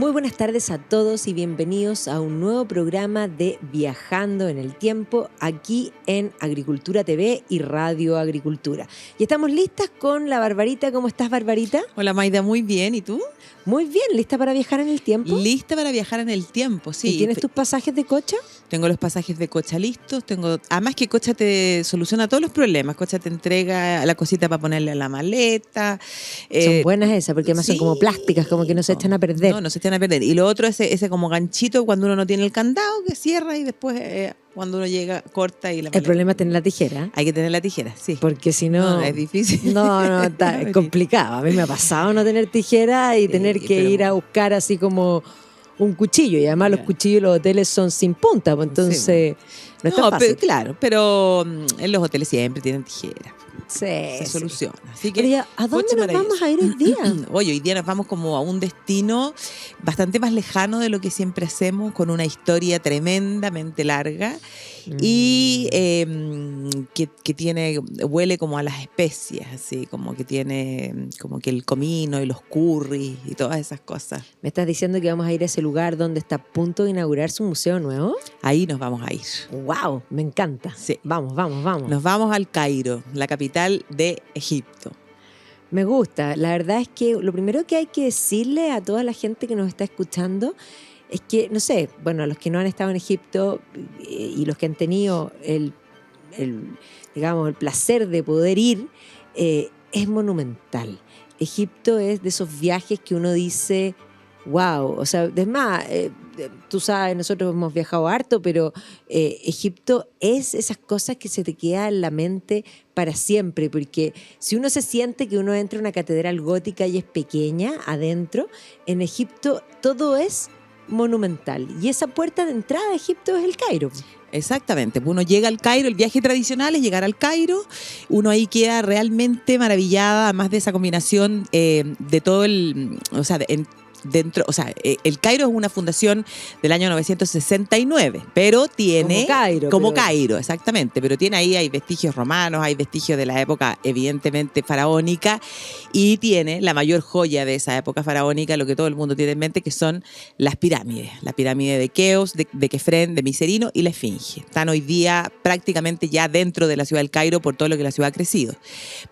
Muy buenas tardes a todos y bienvenidos a un nuevo programa de Viajando en el Tiempo aquí en Agricultura TV y Radio Agricultura. Y estamos listas con la Barbarita. ¿Cómo estás, Barbarita? Hola, Maida, muy bien. ¿Y tú? Muy bien, ¿lista para viajar en el tiempo? Lista para viajar en el tiempo, sí. ¿Y tienes tus pasajes de cocha? Tengo los pasajes de cocha listos. Además que cocha te soluciona todos los problemas. Cocha te entrega la cosita para ponerle a la maleta. Son buenas esas, porque además sí, son como plásticas, como que no se echan a perder. No se echan a perder. Y lo otro es ese como ganchito cuando uno no tiene el candado, que cierra y después cuando uno llega corta y la maleta. El problema es tener la tijera. Hay que tener la tijera, sí. Porque si no... es difícil. No, es complicado. A mí me ha pasado no tener tijera y tener que ir a buscar así como un cuchillo. Y además los cuchillos de los hoteles son sin punta, pues entonces no es tan fácil. Pero en los hoteles siempre tienen tijera. Se soluciona. Así que, oye, ¿a dónde nos vamos a ir hoy día? Oye, hoy día nos vamos como a un destino bastante más lejano de lo que siempre hacemos, con una historia tremendamente larga y que huele como a las especias, así como que tiene como que el comino y los curries y todas esas cosas. ¿Me estás diciendo que vamos a ir a ese lugar donde está a punto de inaugurarse un museo nuevo? Ahí nos vamos a ir. ¡Wow! Me encanta. Sí. Vamos. Nos vamos al Cairo, la capital de Egipto. Me gusta. La verdad es que lo primero que hay que decirle a toda la gente que nos está escuchando es que, no sé, bueno, los que no han estado en Egipto y los que han tenido el placer de poder ir, es monumental. Egipto es de esos viajes que uno dice, wow, o sea, es más, tú sabes, nosotros hemos viajado harto, pero Egipto es esas cosas que se te quedan en la mente para siempre, porque si uno se siente que uno entra a una catedral gótica y es pequeña adentro, en Egipto todo es monumental. Y esa puerta de entrada a Egipto es el Cairo. Exactamente, uno llega al Cairo, el viaje tradicional es llegar al Cairo, uno ahí queda realmente maravillada, además de esa combinación de todo el Cairo es una fundación del año 969, pero tiene... Como Cairo, exactamente, pero tiene ahí, hay vestigios romanos, hay vestigios de la época evidentemente faraónica y tiene la mayor joya de esa época faraónica, lo que todo el mundo tiene en mente, que son las pirámides. La pirámide de Keops, de Kefren, de Miserino y la Esfinge. Están hoy día prácticamente ya dentro de la ciudad del Cairo por todo lo que la ciudad ha crecido.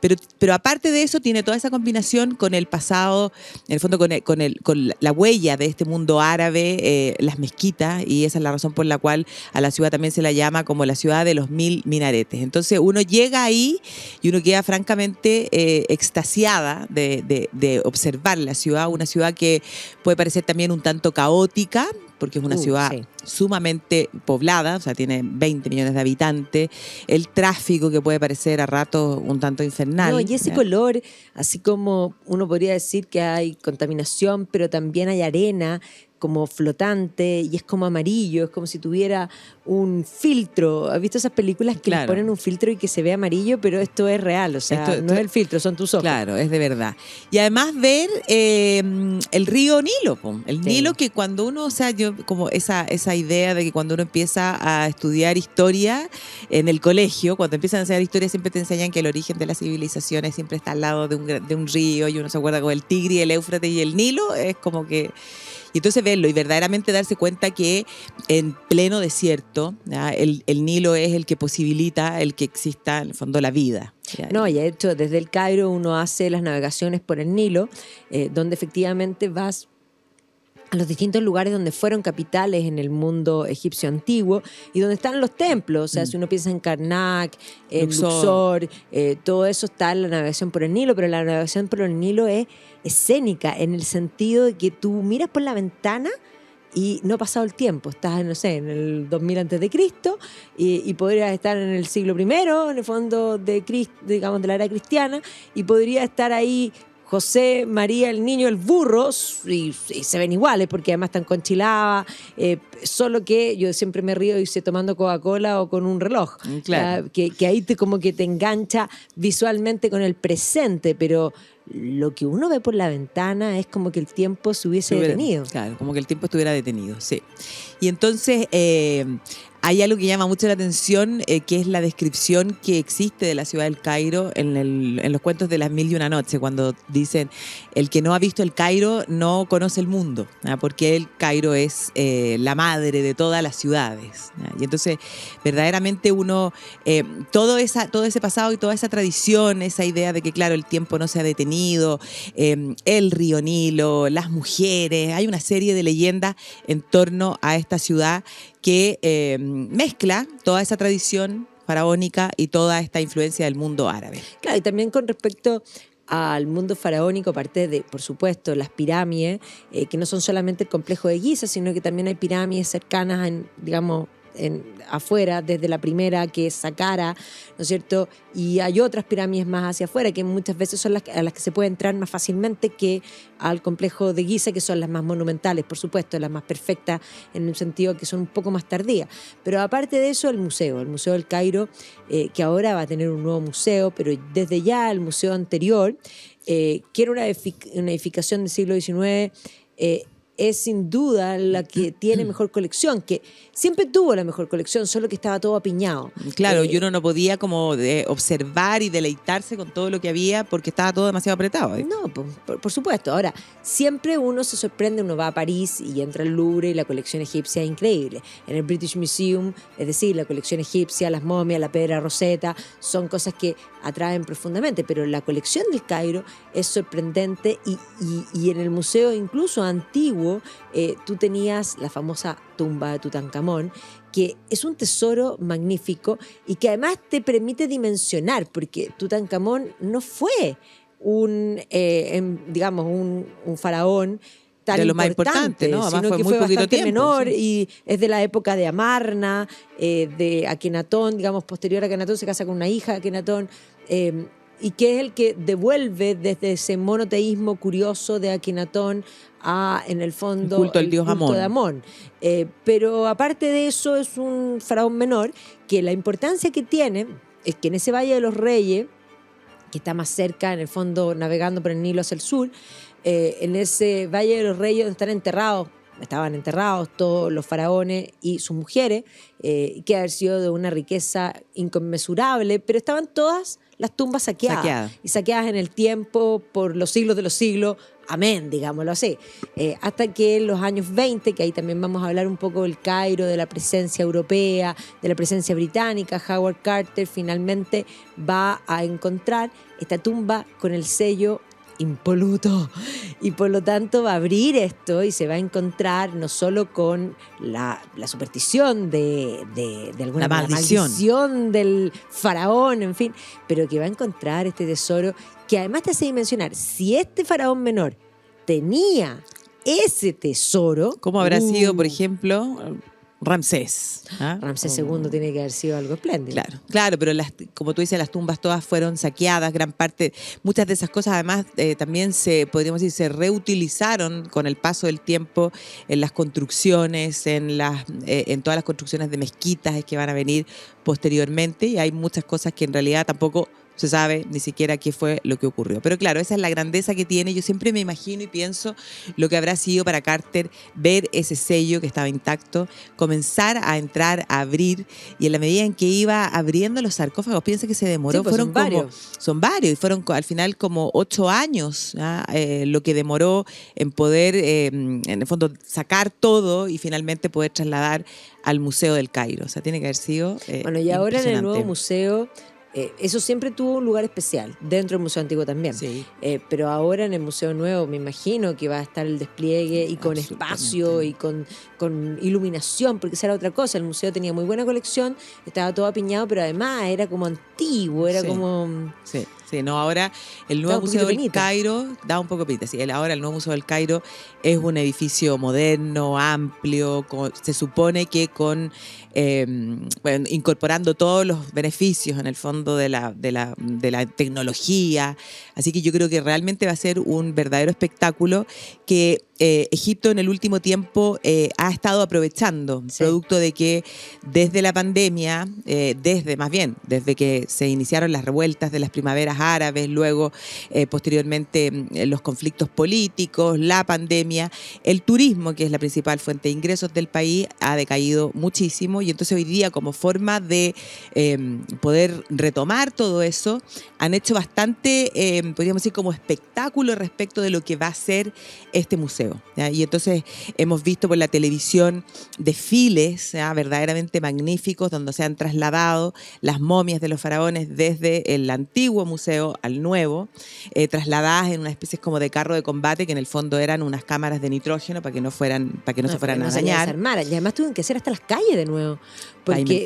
Pero aparte de eso, tiene toda esa combinación con el pasado, en el fondo con la huella de este mundo árabe, las mezquitas, y esa es la razón por la cual a la ciudad también se la llama como la ciudad de los 1000 minaretes. Entonces uno llega ahí y uno queda francamente extasiada de observar la ciudad, una ciudad que puede parecer también un tanto caótica, porque es una ciudad sumamente poblada, o sea, tiene 20 millones de habitantes, el tráfico que puede parecer a ratos un tanto infernal. No, y ese color, así como uno podría decir que hay contaminación, pero también hay arena como flotante y es como amarillo, es como si tuviera un filtro. ¿Has visto esas películas que les ponen un filtro y que se ve amarillo? Pero esto es real, o sea, no es el filtro, son tus ojos. Claro, es de verdad. Y además ver el río Nilo, Nilo, que cuando uno, o sea, yo como esa idea de que cuando uno empieza a estudiar historia en el colegio, cuando empiezan a enseñar historia siempre te enseñan que el origen de las civilizaciones siempre está al lado de un río y uno se acuerda con el Tigris, el Éufrates y el Nilo, es como que... Y entonces verlo y verdaderamente darse cuenta que en pleno desierto, el Nilo es el que posibilita el que exista en el fondo la vida. No, y de hecho desde el Cairo uno hace las navegaciones por el Nilo, donde efectivamente vas a los distintos lugares donde fueron capitales en el mundo egipcio antiguo y donde están los templos. O sea, si uno piensa en Karnak, en Luxor, todo eso está en la navegación por el Nilo, pero la navegación por el Nilo es escénica en el sentido de que tú miras por la ventana y no ha pasado el tiempo. Estás, no sé, en el 2000 antes de Cristo y podrías estar en el siglo I, en el fondo de la era cristiana, y podría estar ahí José, María, el niño, el burro, y se ven iguales porque además están con chilaba, solo que yo siempre me río y estoy tomando Coca-Cola o con un reloj. Claro. Que ahí como que te engancha visualmente con el presente, pero lo que uno ve por la ventana es como que el tiempo se hubiese detenido. Claro, como que el tiempo estuviera detenido, sí. Y entonces Hay algo que llama mucho la atención, que es la descripción que existe de la ciudad del Cairo en los cuentos de las Mil y una Noches, cuando dicen, el que no ha visto el Cairo no conoce el mundo, ¿no? Porque el Cairo es la madre de todas las ciudades, ¿no? Y entonces, verdaderamente uno, todo ese pasado y toda esa tradición, esa idea de que, claro, el tiempo no se ha detenido, el río Nilo, las mujeres, hay una serie de leyendas en torno a esta ciudad que mezcla toda esa tradición faraónica y toda esta influencia del mundo árabe. Claro, y también con respecto al mundo faraónico, aparte de, por supuesto, las pirámides, que no son solamente el complejo de Giza, sino que también hay pirámides cercanas, digamos, afuera, desde la primera, que es Saqqara, ¿no es cierto? Y hay otras pirámides más hacia afuera, que muchas veces son a las que se puede entrar más fácilmente que al complejo de Giza, que son las más monumentales, por supuesto, las más perfectas, en el sentido que son un poco más tardías. Pero aparte de eso, el Museo del Cairo, que ahora va a tener un nuevo museo, pero desde ya el museo anterior, que era una edificación del siglo XIX, es sin duda la que tiene mejor colección, que siempre tuvo la mejor colección, solo que estaba todo apiñado. Claro, y uno no podía como observar y deleitarse con todo lo que había porque estaba todo demasiado apretado, ¿eh? No, por supuesto. Ahora, siempre uno se sorprende, uno va a París y entra al Louvre y la colección egipcia es increíble. En el British Museum, es decir, la colección egipcia, las momias, la piedra Rosetta, son cosas que atraen profundamente, pero la colección del Cairo es sorprendente y en el museo incluso antiguo tú tenías la famosa tumba de Tutankamón, que es un tesoro magnífico y que además te permite dimensionar, porque Tutankamón no fue un faraón tan de lo más importante, ¿no? Además sino que fue bastante menor, sí. Y es de la época de Amarna, de Akenatón, digamos, posterior a Akenatón, se casa con una hija de Akenatón, y que es el que devuelve desde ese monoteísmo curioso de Akenatón a, en el fondo, el culto de Amón. Pero aparte de eso, es un faraón menor, que la importancia que tiene es que en ese Valle de los Reyes, que está más cerca, en el fondo, navegando por el Nilo hacia el sur, en ese Valle de los Reyes estaban enterrados todos los faraones y sus mujeres, que haber sido de una riqueza inconmensurable, pero estaban todas las tumbas saqueadas. Y saqueadas en el tiempo por los siglos de los siglos, amén, digámoslo así. Hasta que en los años 20, que ahí también vamos a hablar un poco del Cairo, de la presencia europea, de la presencia británica, Howard Carter finalmente va a encontrar esta tumba con el sello impoluto, y por lo tanto va a abrir esto y se va a encontrar no solo con la superstición de alguna la maldición del faraón, en fin, pero que va a encontrar este tesoro que además te hace dimensionar, si este faraón menor tenía ese tesoro, ¿cómo habrá sido, por ejemplo, Ramsés? Ramsés II tiene que haber sido algo espléndido. Claro, pero como tú dices, las tumbas todas fueron saqueadas, gran parte, muchas de esas cosas además también podríamos decir, se reutilizaron con el paso del tiempo en las construcciones, en todas las construcciones de mezquitas que van a venir posteriormente, y hay muchas cosas que en realidad tampoco se sabe ni siquiera qué fue lo que ocurrió. Pero claro, esa es la grandeza que tiene. Yo siempre me imagino y pienso lo que habrá sido para Carter ver ese sello que estaba intacto, comenzar a entrar, a abrir, y en la medida en que iba abriendo los sarcófagos, piensa que se demoró, sí, pues son varios, y fueron al final como 8 años, lo que demoró en poder, en el fondo, sacar todo y finalmente poder trasladar al Museo del Cairo. O sea, tiene que haber sido bueno, y ahora en el nuevo museo, eso siempre tuvo un lugar especial, dentro del Museo Antiguo también. Sí. Pero ahora en el Museo Nuevo me imagino que va a estar el despliegue y con espacio y con iluminación, porque esa era otra cosa. El museo tenía muy buena colección, estaba todo apiñado, pero además era como antiguo, era como... Sí, no, ahora el nuevo Museo del Cairo da un poco pinta. Sí, ahora el nuevo Museo del Cairo es un edificio moderno, amplio, se supone que incorporando todos los beneficios en el fondo de la tecnología. Así que yo creo que realmente va a ser un verdadero espectáculo que Egipto en el último tiempo ha estado aprovechando, producto de que desde la pandemia, desde que se iniciaron las revueltas de las primaveras árabes, luego posteriormente los conflictos políticos, la pandemia, el turismo, que es la principal fuente de ingresos del país, ha decaído muchísimo, y entonces hoy día, como forma de poder retomar todo eso, han hecho bastante, podríamos decir, como espectáculo respecto de lo que va a ser este museo, ¿ya? Y entonces hemos visto por la televisión desfiles, ¿ya?, verdaderamente magníficos, donde se han trasladado las momias de los faraones desde el antiguo museo al nuevo, trasladadas en una especie como de carro de combate, que en el fondo eran unas cámaras de nitrógeno para que no se fueran a dañar. Y además tuvieron que hacer hasta las calles de nuevo. Porque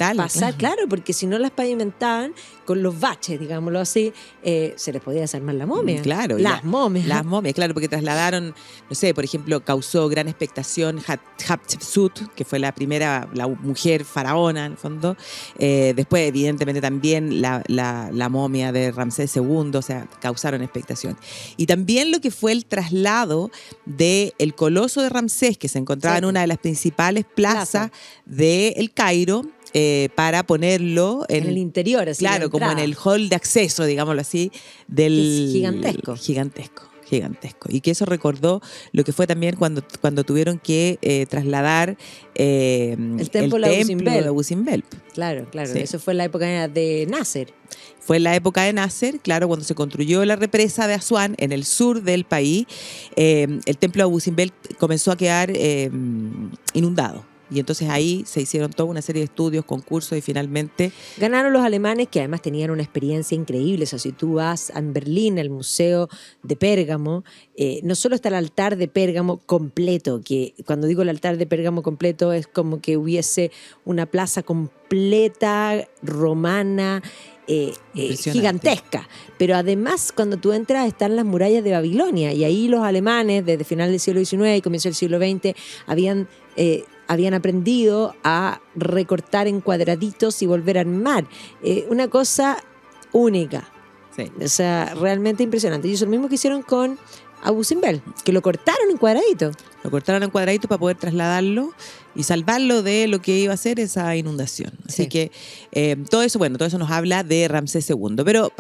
claro, porque si no las pavimentaban con los baches, digámoslo así, se les podía desarmar la momia. Claro. Las momias, claro, porque trasladaron, no sé, por ejemplo, causó gran expectación Hatshepsut, que fue la mujer faraona, en el fondo. Después, evidentemente, también la momia de Ramsés II, o sea, causaron expectación. Y también lo que fue el traslado del coloso de Ramsés, que se encontraba en una de las principales plazas del Cairo, para ponerlo en el interior, así, claro, como en el hall de acceso, digámoslo así, del gigantesco. Y que eso recordó lo que fue también cuando tuvieron que trasladar el templo de Abu Simbel. Claro, sí. Eso fue en la época de Nasser. Fue en la época de Nasser, claro, cuando se construyó la represa de Asuán en el sur del país, el templo de Abu Simbel comenzó a quedar inundado. Y entonces ahí se hicieron toda una serie de estudios, concursos, y finalmente ganaron los alemanes, que además tenían una experiencia increíble. O sea, si tú vas en Berlín, al Museo de Pérgamo, no solo está el altar de Pérgamo completo, que cuando digo el altar de Pérgamo completo es como que hubiese una plaza completa, romana, gigantesca. Pero además, cuando tú entras, están las murallas de Babilonia, y ahí los alemanes, desde final del siglo XIX y comienzo del siglo XX, habían aprendido a recortar en cuadraditos y volver a armar. Una cosa única. Sí. O sea, realmente impresionante. Y eso es lo mismo que hicieron con Abu Simbel, que lo cortaron en cuadraditos. Lo cortaron en cuadraditos para poder trasladarlo y salvarlo de lo que iba a ser esa inundación. Así que todo eso nos habla de Ramsés II. Pero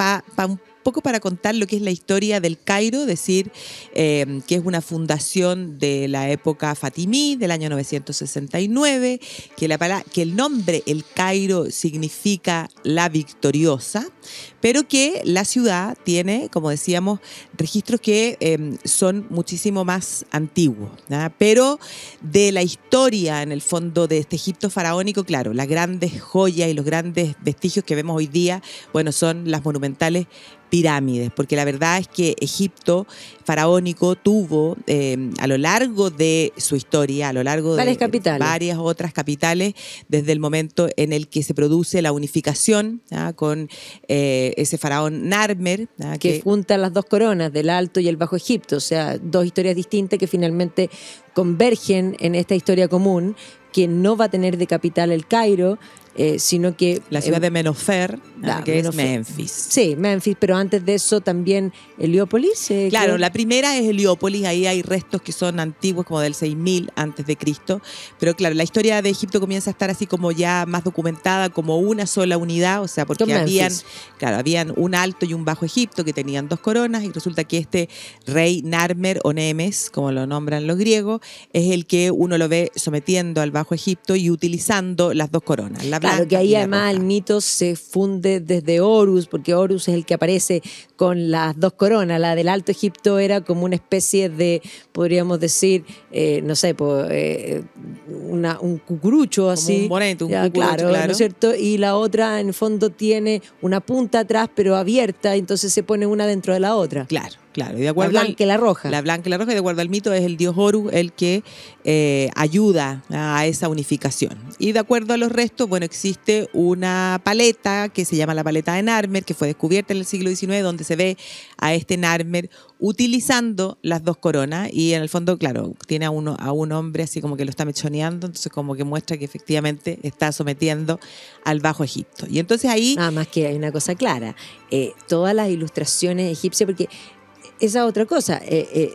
un poco para contar lo que es la historia del Cairo, decir que es una fundación de la época fatimí, del año 969, que el nombre El Cairo significa la victoriosa, pero que la ciudad tiene, como decíamos, registros que son muchísimo más antiguos, ¿no? Pero de la historia, en el fondo, de este Egipto faraónico, claro, las grandes joyas y los grandes vestigios que vemos hoy día, son las monumentales pirámides, porque la verdad es que Egipto faraónico tuvo a lo largo de su historia, a lo largo de varias otras capitales, desde el momento en el que se produce la unificación, ¿ya?, con ese faraón Narmer, ¿ya?, que junta las dos coronas del Alto y el Bajo Egipto, o sea, dos historias distintas que finalmente convergen en esta historia común, que no va a tener de capital el Cairo, sino que la ciudad de Menofer, que es Memphis. Sí, Memphis, pero antes de eso también Heliópolis. Claro, la primera es Heliópolis, ahí hay restos que son antiguos, como del 6000 antes de Cristo, pero claro, la historia de Egipto comienza a estar así como ya más documentada como una sola unidad, o sea, porque habían un Alto y un Bajo Egipto que tenían dos coronas, y resulta que este rey Narmer o Nemes, como lo nombran los griegos, es el que uno lo ve sometiendo al Bajo Egipto y utilizando las dos coronas. Claro, que ahí además el mito se funde desde Horus, porque Horus es el que aparece con las dos coronas. La del Alto Egipto era como una especie de, podríamos decir, un cucurucho así. Como un bonete, un cucurucho, claro. ¿No es cierto? Y la otra, en el fondo, tiene una punta atrás, pero abierta, entonces se pone una dentro de la otra. Claro. Y de acuerdo la blanca y la roja. La blanca y la roja, y de acuerdo al mito es el dios Horus el que ayuda a esa unificación. Y de acuerdo a los restos, existe una paleta que se llama la paleta de Narmer, que fue descubierta en el siglo XIX, donde se ve a este Narmer utilizando las dos coronas, y en el fondo, claro, tiene a un hombre así como que lo está mechoneando, entonces como que muestra que efectivamente está sometiendo al Bajo Egipto. Y entonces ahí... Nada más que hay una cosa clara, todas las ilustraciones egipcias, porque esa otra cosa.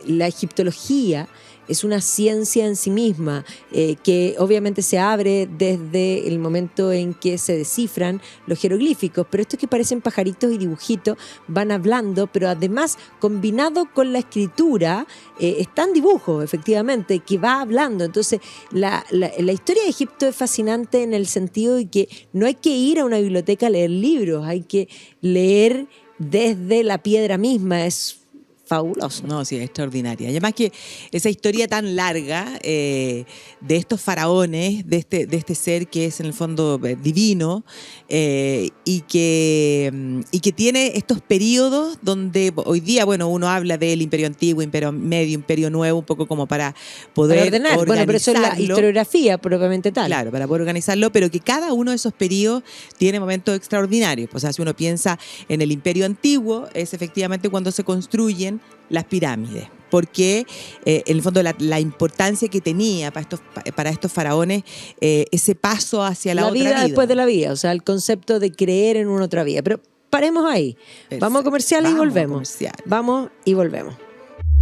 La egiptología es una ciencia en sí misma que obviamente se abre desde el momento en que se descifran los jeroglíficos, pero estos que parecen pajaritos y dibujitos van hablando, pero además combinado con la escritura están dibujos, efectivamente, que va hablando. Entonces la historia de Egipto es fascinante en el sentido de que no hay que ir a una biblioteca a leer libros, hay que leer desde la piedra misma. Es fabuloso. No, sí, es extraordinaria. Y además que esa historia tan larga de estos faraones, de este ser que es en el fondo divino, y que tiene estos periodos donde hoy día, bueno, uno habla del Imperio Antiguo, Imperio Medio, Imperio Nuevo, un poco como para poder ordenar. Bueno, pero eso es la historiografía propiamente tal. Claro, para poder organizarlo, pero que cada uno de esos periodos tiene momentos extraordinarios. O sea, si uno piensa en el Imperio Antiguo, es efectivamente cuando se construyen las pirámides, porque en el fondo la importancia que tenía para estos faraones ese paso hacia la otra vida. La vida después de la vida, o sea, el concepto de creer en una otra vida. Pero paremos ahí. Perfecto. Vamos a comerciales y volvemos. Vamos y volvemos.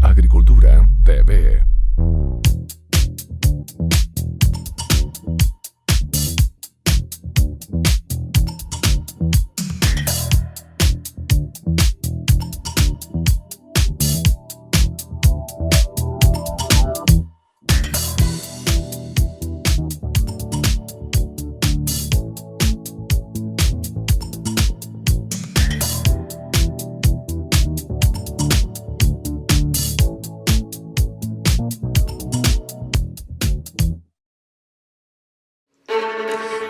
Agricultura TV.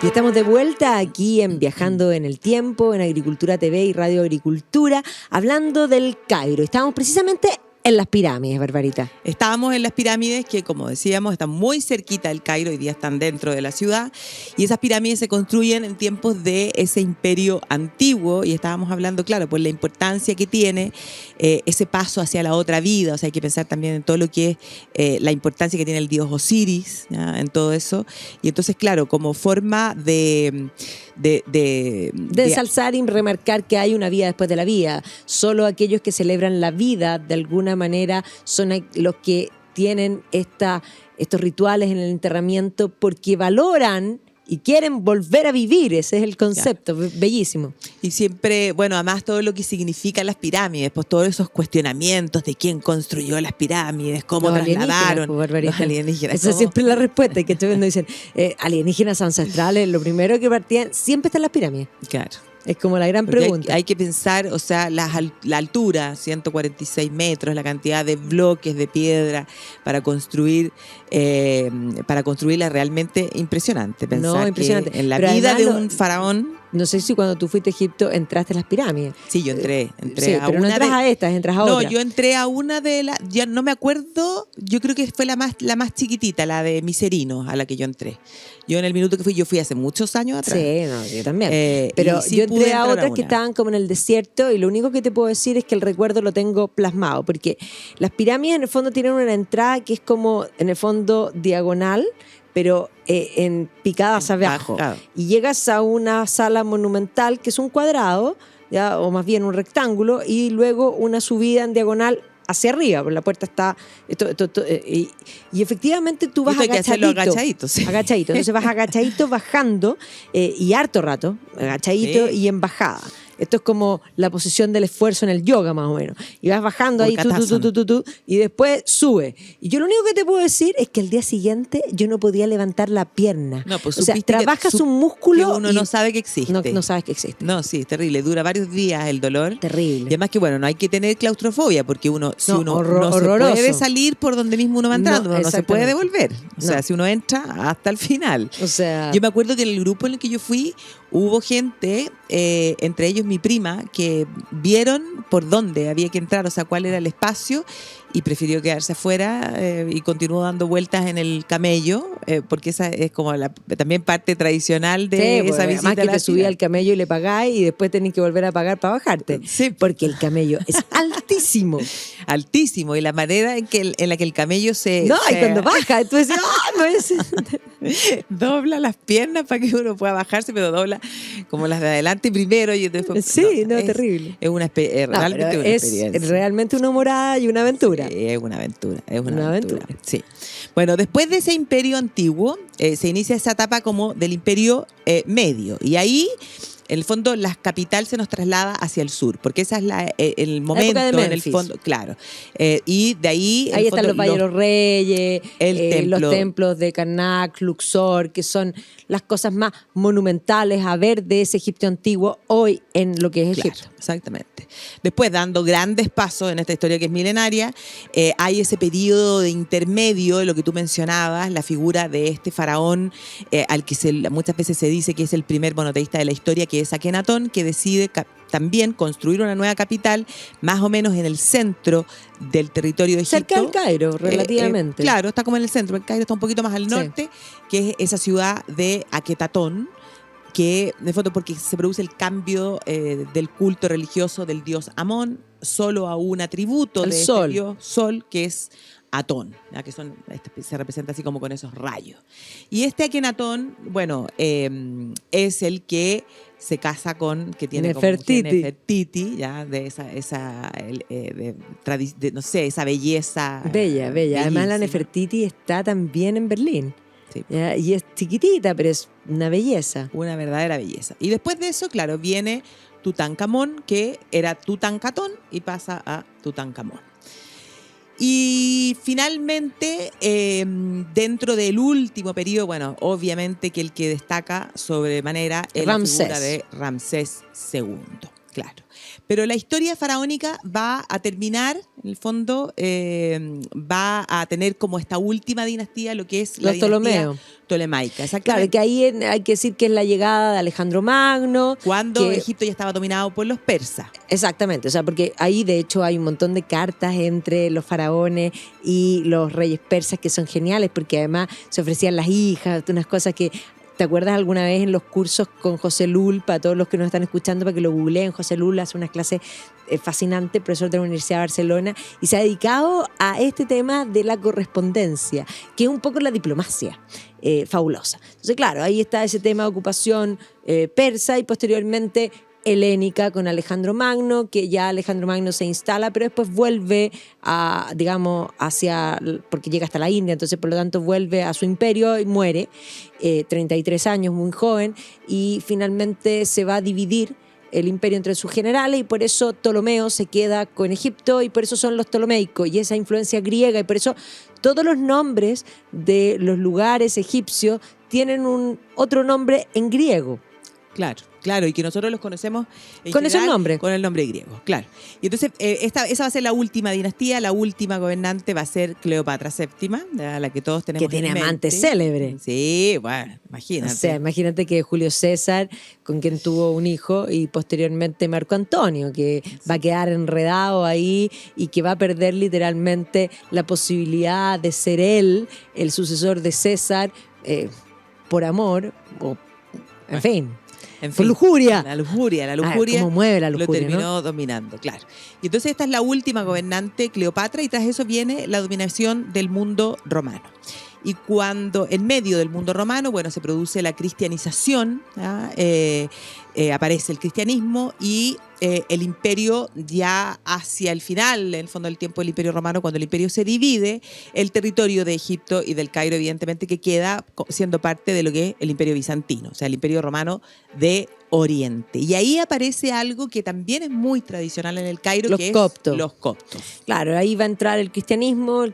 Y estamos de vuelta aquí en Viajando en el Tiempo, en Agricultura TV y Radio Agricultura, hablando del Cairo. Estamos precisamente en las pirámides, Barbarita. Estábamos en las pirámides que, como decíamos, están muy cerquita del Cairo, hoy día están dentro de la ciudad, y esas pirámides se construyen en tiempos de ese imperio antiguo, y estábamos hablando, claro, pues la importancia que tiene ese paso hacia la otra vida. O sea, hay que pensar también en todo lo que es la importancia que tiene el dios Osiris, ¿ya? En todo eso. Y entonces, claro, como forma de ensalzar y remarcar que hay una vida después de la vida. Solo aquellos que celebran la vida de alguna manera son los que tienen estos rituales en el enterramiento porque valoran y quieren volver a vivir. Ese es el concepto, claro. Bellísimo. Y siempre, bueno, además todo lo que significan las pirámides, pues todos esos cuestionamientos de quién construyó las pirámides, cómo los trasladaron los alienígenas. Esa es siempre la respuesta, que cuando dicen alienígenas ancestrales, lo primero que partían siempre están las pirámides. Claro. Es como la gran pregunta. Hay que pensar, o sea, la altura, 146 metros, la cantidad de bloques de piedra para construirla realmente impresionante. Pensar impresionante. Que en la vida de un faraón. No sé si cuando tú fuiste a Egipto entraste a las pirámides. Sí, yo entré sí, a pero una no entras a estas, entras a otras. No, yo entré a una de las, ya no me acuerdo, yo creo que fue la más chiquitita, la de Miserino, a la que yo entré. Yo en el minuto que yo fui hace muchos años atrás. Sí, no, yo también. Pero sí yo entré a otras que estaban como en el desierto, y lo único que te puedo decir es que el recuerdo lo tengo plasmado, porque las pirámides en el fondo tienen una entrada que es como en el fondo diagonal, pero en picadas abajo. Y llegas a una sala monumental que es un cuadrado, ¿ya? O más bien un rectángulo, y luego una subida en diagonal hacia arriba, porque la puerta está... y efectivamente tú vas agachadito. Sí. Agachadito. Entonces vas agachadito bajando, y harto rato, agachadito y en bajada. Esto es como la posición del esfuerzo en el yoga, más o menos. Y vas bajando ahí, y después sube. Y yo lo único que te puedo decir es que el día siguiente yo no podía levantar la pierna. No, pues o sea, trabajas un músculo que uno no sabe que existe. No sabes que existe. No, sí, es terrible. Dura varios días el dolor. Terrible. Y además que, bueno, no hay que tener claustrofobia, porque uno se puede salir por donde mismo uno va entrando, no se puede devolver. O sea, si uno entra hasta el final. O sea, yo me acuerdo que en el grupo en el que yo fui, hubo gente, entre ellos mi prima, que vieron por dónde había que entrar, o sea, cuál era el espacio, y prefirió quedarse afuera y continuó dando vueltas en el camello, porque esa es como también parte tradicional de esa visita. Además que te subía al camello y le pagáis y después tenés que volver a pagar para bajarte. Sí. Porque el camello es altísimo. Altísimo. Y la manera en la que el camello y cuando baja, tú decís, no es... dobla las piernas para que uno pueda bajarse, pero dobla como las de adelante primero y después... Sí, es terrible. Es realmente una experiencia. Es realmente una morada y una aventura. Sí, es una aventura. Es una aventura. Sí. Bueno, después de ese imperio antiguo, se inicia esa etapa como del imperio medio. Y ahí, en el fondo, la capital se nos traslada hacia el sur, porque ese es el momento, en el fondo, claro. Y de ahí... Ahí están los Valles de los Reyes, los templos de Karnak, Luxor, que son las cosas más monumentales a ver de ese Egipto antiguo hoy en lo que es Egipto. Claro, exactamente. Después, dando grandes pasos en esta historia que es milenaria, hay ese periodo de intermedio, lo que tú mencionabas, la figura de este faraón al que muchas veces se dice que es el primer monoteísta de la historia, que es Akenatón, que decide también construir una nueva capital más o menos en el centro del territorio de Egipto. Cerca del Cairo, relativamente. Claro, está como en el centro. El Cairo está un poquito más al norte, que es esa ciudad de Aketatón, que de fondo porque se produce el cambio del culto religioso del dios Amón solo a un atributo de este dios Sol, que es Atón, ¿ya? Que se representa así como con esos rayos. Y este Akenatón, bueno, es el que se casa que tiene Nefertiti, ya de esa belleza. Bella. Bellísima. Además la Nefertiti está también en Berlín. Sí. Y es chiquitita, pero es una belleza. Una verdadera belleza. Y después de eso, claro, viene Tutankamón, que era Tutankatón y pasa a Tutankamón. Y finalmente, dentro del último periodo, bueno, obviamente que el que destaca sobremanera es la figura de Ramsés II, claro. Pero la historia faraónica va a terminar, en el fondo, va a tener como esta última dinastía, lo que es la dinastía tolemaica. Claro, que ahí hay que decir que es la llegada de Alejandro Magno. Cuando Egipto ya estaba dominado por los persas. Exactamente, o sea, porque ahí de hecho hay un montón de cartas entre los faraones y los reyes persas que son geniales, porque además se ofrecían las hijas, unas cosas que... ¿Te acuerdas alguna vez en los cursos con José Lul, para todos los que nos están escuchando, para que lo googleen? José Lul hace unas clases fascinantes, profesor de la Universidad de Barcelona, y se ha dedicado a este tema de la correspondencia, que es un poco la diplomacia fabulosa. Entonces, claro, ahí está ese tema de ocupación persa y posteriormente helénica con Alejandro Magno, que ya Alejandro Magno se instala, pero después vuelve a, digamos, porque llega hasta la India, entonces por lo tanto vuelve a su imperio y muere, 33 años, muy joven, y finalmente se va a dividir el imperio entre sus generales y por eso Ptolomeo se queda con Egipto y por eso son los ptolomeicos y esa influencia griega y por eso todos los nombres de los lugares egipcios tienen otro nombre en griego. Claro, y que nosotros los conocemos con esos nombres. Con el nombre griego, claro. Y entonces, esa va a ser la última dinastía, la última gobernante va a ser Cleopatra VII, a la que todos tenemos que tiene en mente. amante célebre. Sí, bueno, imagínate. O sea, imagínate que Julio César, con quien tuvo un hijo, y posteriormente Marco Antonio, que va a quedar enredado ahí y que va a perder literalmente la posibilidad de ser él, el sucesor de César, por amor, en fin. Por lujuria. La lujuria. ¿Cómo mueve la lujuria? Lo terminó dominando, claro. Y entonces esta es la última gobernante, Cleopatra, y tras eso viene la dominación del mundo romano. Y cuando en medio del mundo romano, bueno, se produce la cristianización, aparece el cristianismo y el imperio ya hacia el final, en el fondo del tiempo del imperio romano, cuando el imperio se divide, el territorio de Egipto y del Cairo, evidentemente, que queda siendo parte de lo que es el imperio bizantino, o sea, el imperio romano de Oriente. Y ahí aparece algo que también es muy tradicional en el Cairo, los que coptos. Es los coptos. Claro, ahí va a entrar el cristianismo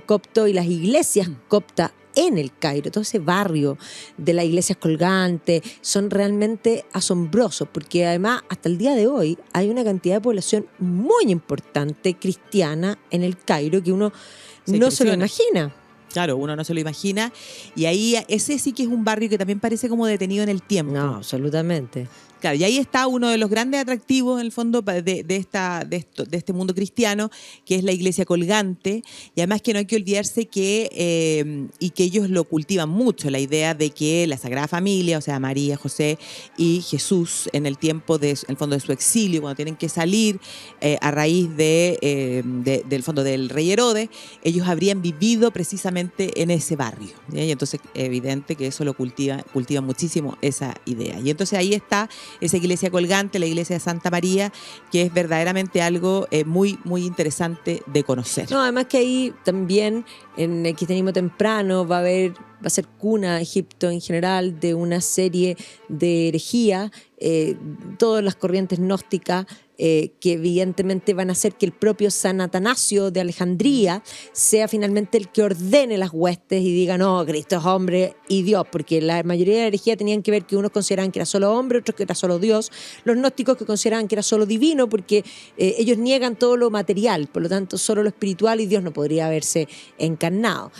copto y las iglesias coptas en el Cairo, todo ese barrio de las iglesias colgantes, son realmente asombrosos, porque además hasta el día de hoy hay una cantidad de población muy importante cristiana en el Cairo que uno no se lo imagina. Claro, uno no se lo imagina. Y ahí ese sí que es un barrio que también parece como detenido en el tiempo. No, absolutamente. Claro, y ahí está uno de los grandes atractivos, en el fondo, de este mundo cristiano, que es la iglesia colgante. Y además que no hay que olvidarse que ellos lo cultivan mucho, la idea de que la Sagrada Familia, o sea, María, José y Jesús, en el tiempo en el fondo de su exilio, cuando tienen que salir a raíz del fondo del rey Herodes, ellos habrían vivido precisamente en ese barrio. ¿Sí? Y entonces, evidente que eso lo cultiva muchísimo esa idea. Y entonces ahí está esa iglesia colgante, la iglesia de Santa María, que es verdaderamente algo muy, muy interesante de conocer. No, además que ahí también en el cristianismo temprano va a ser cuna Egipto en general de una serie de herejías, todas las corrientes gnósticas que evidentemente van a hacer que el propio San Atanasio de Alejandría sea finalmente el que ordene las huestes y diga, no, Cristo es hombre y Dios, porque la mayoría de la herejía tenían que ver que unos consideraban que era solo hombre, otros que era solo Dios, los gnósticos que consideraban que era solo divino, porque ellos niegan todo lo material, por lo tanto solo lo espiritual, y Dios no podría haberse encarnado.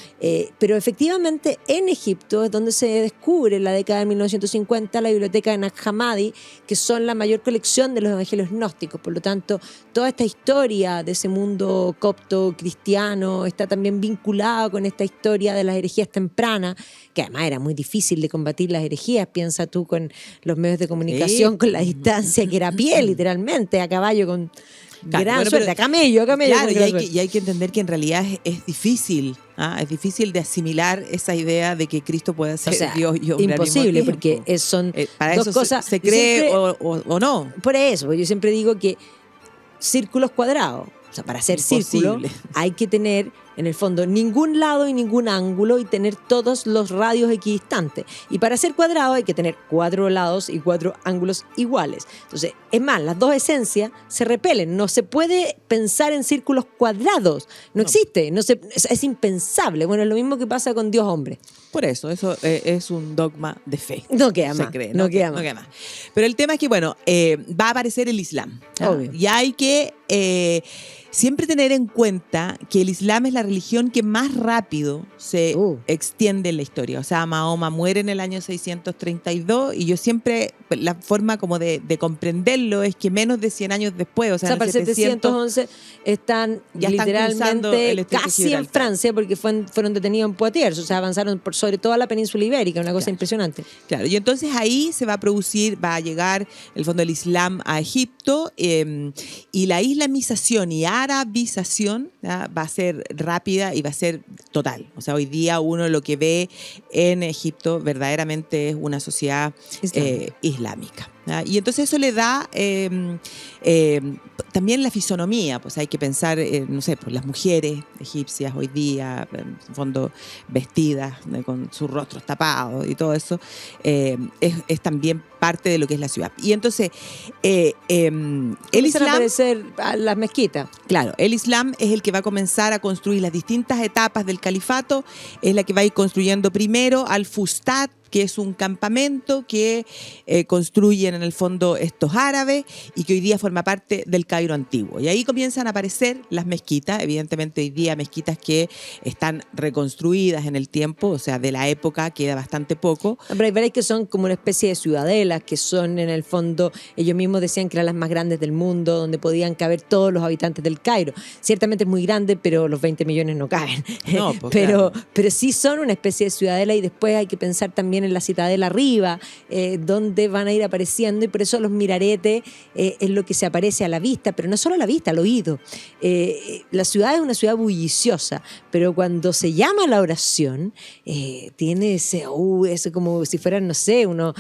Pero efectivamente en Egipto es donde se descubre en la década de 1950 la biblioteca de Nag Hammadi, que son la mayor colección de los evangelios gnósticos. Por lo tanto, toda esta historia de ese mundo copto cristiano está también vinculada con esta historia de las herejías tempranas, que además era muy difícil de combatir las herejías. Piensa tú con los medios de comunicación, con la distancia que era a pie, literalmente, a caballo, con gran suerte, a camello. Claro, y hay que entender que en realidad es difícil. Es difícil de asimilar esa idea de que Cristo pueda ser Dios y hombre imposible, al mismo tiempo. Porque son para dos eso cosas. Se cree o no. Por eso, porque yo siempre digo que círculos cuadrados, o sea, para hacer círculo hay que tener en el fondo ningún lado y ningún ángulo y tener todos los radios equidistantes. Y para ser cuadrado hay que tener 4 lados y 4 ángulos iguales. Entonces, es más, las dos esencias se repelen. No se puede pensar en círculos cuadrados. No existe. Es impensable. Bueno, es lo mismo que pasa con Dios hombre. Por eso es un dogma de fe. No queda más. No queda más. Pero el tema es que, bueno, va a aparecer el Islam. Obvio. Y hay que siempre tener en cuenta que el Islam es la religión que más rápido se extiende en la historia. O sea, Mahoma muere en el año 632 y yo siempre, la forma como de comprenderlo es que menos de 100 años después, o sea, para el 711 están literalmente casi en Francia, porque fueron detenidos en Poitiers, o sea, avanzaron por sobre toda la península ibérica, una cosa impresionante. Claro, y entonces ahí se va a llegar el fondo del Islam a Egipto, y la islamización y arabización va a ser rápida y va a ser total. O sea, hoy día uno lo que ve en Egipto verdaderamente es una sociedad islámica. Y entonces eso le da también la fisonomía. Pues hay que pensar, no sé, pues las mujeres egipcias hoy día, en el fondo vestidas con sus rostros tapados y todo eso, es también parte de lo que es la ciudad. Y entonces el Islam a aparecer a las mezquitas. Claro, el Islam es el que va a comenzar a construir las distintas etapas del califato, es la que va a ir construyendo primero al Fustat, que es un campamento que construyen en el fondo estos árabes y que hoy día forma parte del Cairo antiguo. Y ahí comienzan a aparecer las mezquitas, evidentemente hoy día mezquitas que están reconstruidas en el tiempo, o sea, de la época queda bastante poco. Pero hay varias que son como una especie de ciudadelas, que son en el fondo, ellos mismos decían que eran las más grandes del mundo, donde podían caber todos los habitantes del Cairo. Ciertamente es muy grande, pero los 20 millones no caben. No, pues, pero sí son una especie de ciudadela, y después hay que pensar también en la citadela arriba, donde van a ir apareciendo, y por eso los minaretes es lo que se aparece a la vista, pero no solo a la vista, al oído. La ciudad es una ciudad bulliciosa, pero cuando se llama la oración, tiene ese como si fueran, no sé, unos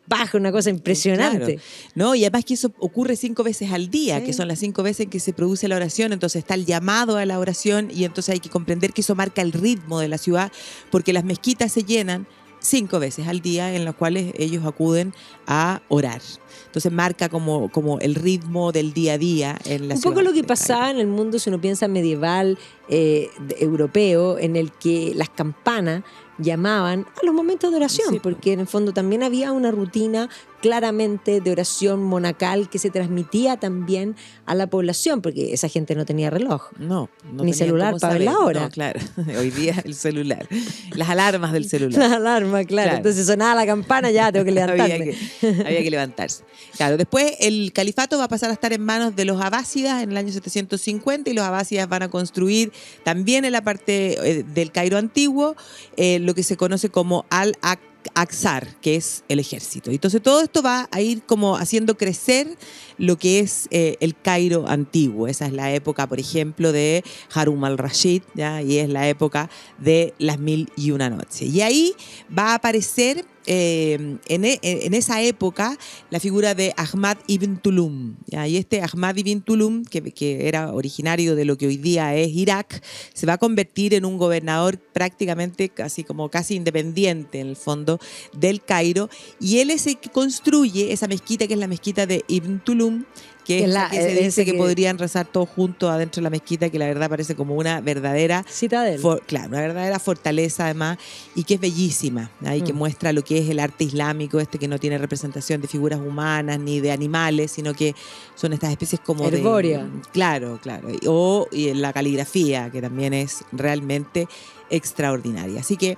pájaros, una cosa impresionante. Claro. No, y además que eso ocurre 5 veces al día, que son las 5 veces en que se produce la oración, entonces está el llamado a la oración, y entonces hay que comprender que eso marca el ritmo de la ciudad, porque las mezquitas se llenan 5 veces al día en las cuales ellos acuden a orar. Entonces marca como el ritmo del día a día en la ciudad. Un poco lo que pasaba en el mundo, si uno piensa medieval, europeo en el que las campanas llamaban a los momentos de oración, Sí, porque en el fondo también había una rutina claramente de oración monacal que se transmitía también a la población, porque esa gente no tenía reloj. No Ni tenían celular cómo para ver la saber. hora. No, claro. Hoy día el celular. Las alarmas del celular. La alarma, claro. Entonces sonaba la campana, ya tengo que levantarme. había que levantarse. Claro, después el califato va a pasar a estar en manos de los abásidas en el año 750 y los abásidas van a construir también en la parte del Cairo antiguo lo que se conoce como Al-Aqsar, que es el ejército. Entonces todo esto va a ir como haciendo crecer lo que es el Cairo antiguo. Esa es la época, por ejemplo, de Harun al-Rashid, ¿ya? Y es la época de las 1001 noches. Y ahí va a aparecer en esa época la figura de Ahmad ibn Tulum, ¿ya? Y este Ahmad ibn Tulum, que era originario de lo que hoy día es Irak, se va a convertir en un gobernador prácticamente casi independiente en el fondo del Cairo, y él es el que construye esa mezquita que es la mezquita de Ibn Tulum, que es la que se dice que podrían rezar todos juntos adentro de la mezquita, que la verdad parece como una verdadera citadel. Claro, una verdadera fortaleza además, y que es bellísima, y que muestra lo que es el arte islámico, que no tiene representación de figuras humanas ni de animales, sino que son estas especies como herbórea. Claro. Y la caligrafía, que también es realmente extraordinaria. Así que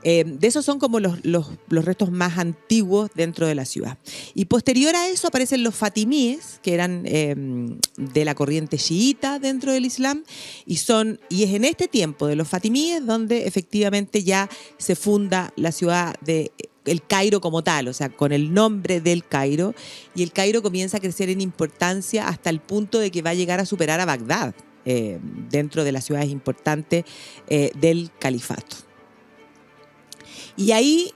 de esos son como los restos más antiguos dentro de la ciudad. Y posterior a eso aparecen los fatimíes, que eran de la corriente chiita dentro del Islam, y es en este tiempo de los fatimíes donde efectivamente ya se funda la ciudad de el Cairo como tal, o sea, con el nombre del Cairo, y el Cairo comienza a crecer en importancia hasta el punto de que va a llegar a superar a Bagdad dentro de las ciudades importantes del califato. Y ahí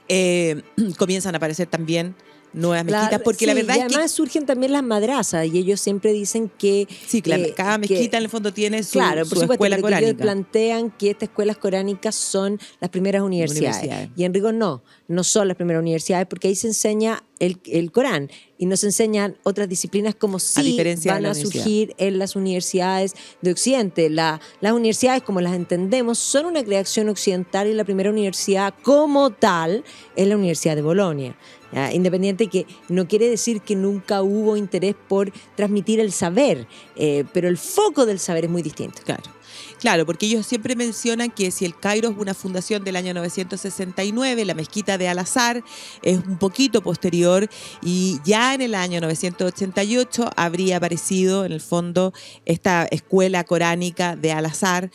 comienzan a aparecer también nuevas mezquitas, porque la verdad y es que... además surgen también las madrazas, y ellos siempre dicen que... Sí, cada mezquita en el fondo tiene su escuela coránica. Ellos plantean que estas escuelas coránicas son las primeras universidades. Y en rigor no son las primeras universidades, porque ahí se enseña el Corán, y nos enseñan otras disciplinas como sí van a surgir en las universidades de Occidente. Las universidades, como las entendemos, son una creación occidental, y la primera universidad como tal es la Universidad de Bolonia. Independiente, que no quiere decir que nunca hubo interés por transmitir el saber, pero el foco del saber es muy distinto. Claro, porque ellos siempre mencionan que si el Cairo es una fundación del año 969, la mezquita de Al-Azhar es un poquito posterior, y ya en el año 988 habría aparecido en el fondo esta escuela coránica de Al-Azhar,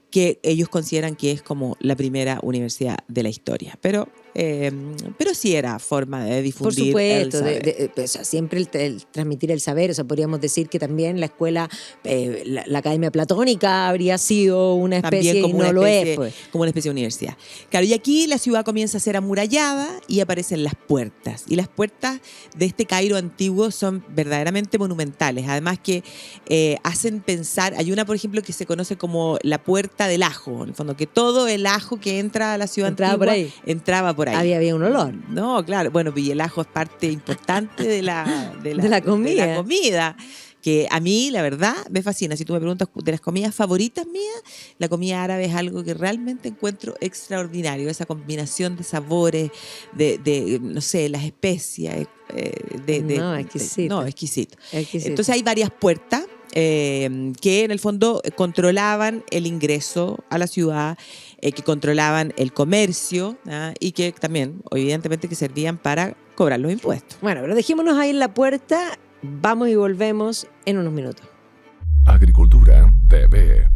que ellos consideran que es como la primera universidad de la historia. Pero sí era forma de difundir. Por supuesto, el saber. O sea, siempre el transmitir el saber. O sea, podríamos decir que también la escuela, la Academia Platónica habría sido una especie, y no lo es. Pues. Como una especie de universidad. Claro, y aquí la ciudad comienza a ser amurallada y aparecen las puertas. Y las puertas de este Cairo antiguo son verdaderamente monumentales. Además que hacen pensar, hay una, por ejemplo, que se conoce como la Puerta del Ajo, en el fondo, que todo el ajo que entra a la ciudad antigua entraba por ahí. Había un olor. No, claro. Bueno, y el ajo es parte importante de la comida. Que a mí, la verdad, me fascina. Si tú me preguntas de las comidas favoritas mías, la comida árabe es algo que realmente encuentro extraordinario. Esa combinación de sabores, de no sé, las especias. Exquisito. Entonces hay varias puertas que en el fondo controlaban el ingreso a la ciudad, que controlaban el comercio, y que también, evidentemente, que servían para cobrar los impuestos. Bueno, pero dejémonos ahí en la puerta, vamos y volvemos en unos minutos. Agricultura TV.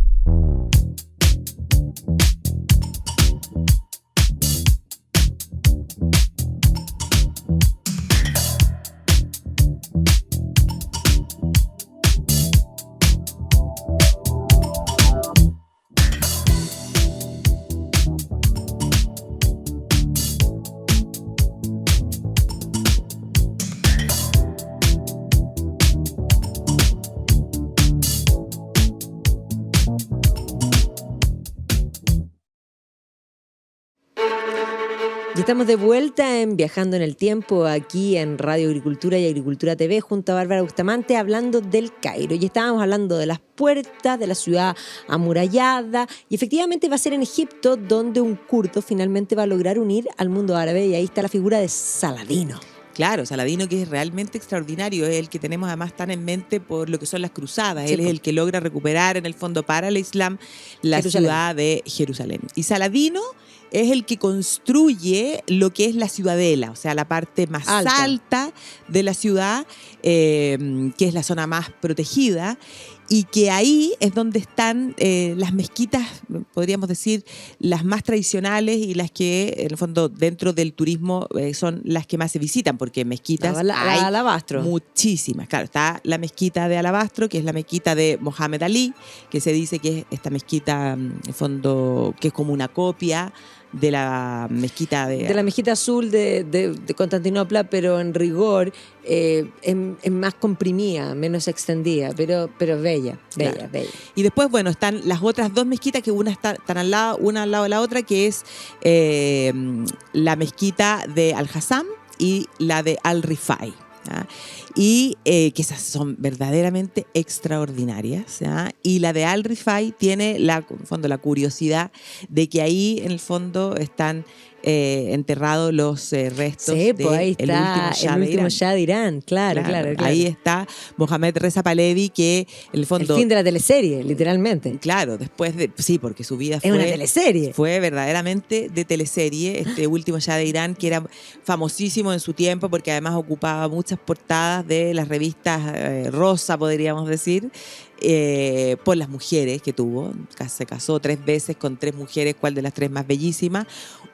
Y estamos de vuelta en Viajando en el Tiempo, aquí en Radio Agricultura y Agricultura TV, junto a Bárbara Bustamante, hablando del Cairo. Y estábamos hablando de las puertas, de la ciudad amurallada. Y efectivamente va a ser en Egipto donde un kurdo finalmente va a lograr unir al mundo árabe. Y ahí está la figura de Saladino. Claro, Saladino, que es realmente extraordinario, es el que tenemos además tan en mente por lo que son las cruzadas. Sí, él es el que logra recuperar en el fondo para el Islam la ciudad de Jerusalén. Y Saladino es el que construye lo que es la ciudadela, o sea, la parte más alta de la ciudad, que es la zona más protegida, y que ahí es donde están las mezquitas, podríamos decir, las más tradicionales y las que, en el fondo, dentro del turismo son las que más se visitan, porque mezquitas hay alabastro. Muchísimas. Claro, está la mezquita de alabastro, que es la mezquita de Mohamed Ali, que se dice que es esta mezquita, en el fondo, que es como una copia de la mezquita de la mezquita azul de Constantinopla, pero en rigor es más comprimida, menos extendida, pero bella. Y después, bueno, están las otras dos mezquitas, que una están al lado de la otra, que es la mezquita de Al-Hassam y la de Al-Rifai. ¿Ah? Y que esas son verdaderamente extraordinarias, ¿ah? Y la de Al-Rifai tiene en el fondo la curiosidad de que ahí en el fondo están enterrados los restos ahí está el último Shah de Irán. Claro. Ahí está Mohammad Reza Pahlavi, que en el fondo... El fin de la teleserie, literalmente. Claro, después de... Sí, porque su vida fue... Es una teleserie. Fue verdaderamente de teleserie, este último Shah de Irán, que era famosísimo en su tiempo, porque además ocupaba muchas portadas de las revistas rosa, podríamos decir, por las mujeres que tuvo. Se casó 3 veces con 3 mujeres, cuál de las 3 más bellísimas.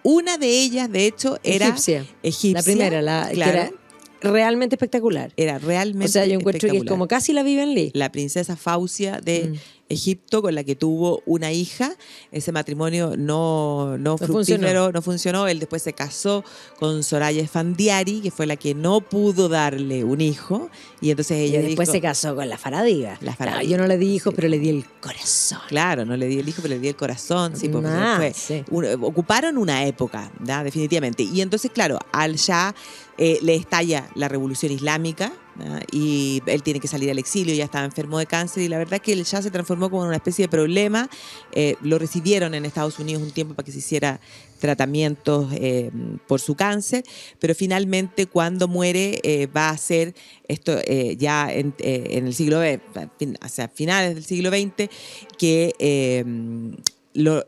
Una de ellas, de hecho, era egipcia. La primera, claro, que era realmente espectacular. Era realmente espectacular. O sea, yo encuentro que es como casi la Vivian Leigh. La princesa Fausia de Egipto, con la que tuvo una hija. Ese matrimonio no fructífero, no funcionó. Él después se casó con Soraya Esfandiari, que fue la que no pudo darle un hijo. Y entonces ella después se casó con la Faradiga. Claro, yo no le di hijos, pero le di el corazón. Claro, no le di el hijo, pero le di el corazón. Sí, porque ocuparon una época, ¿verdad? Definitivamente. Y entonces, claro, al Shah le estalla la revolución islámica, ¿verdad? Y él tiene que salir al exilio, ya estaba enfermo de cáncer, y la verdad es que el Shah se transformó como en una especie de problema. Lo recibieron en Estados Unidos un tiempo para que se hiciera tratamientos por su cáncer, pero finalmente cuando muere va a ser esto ya en el siglo XX, hacia finales del siglo XX, que en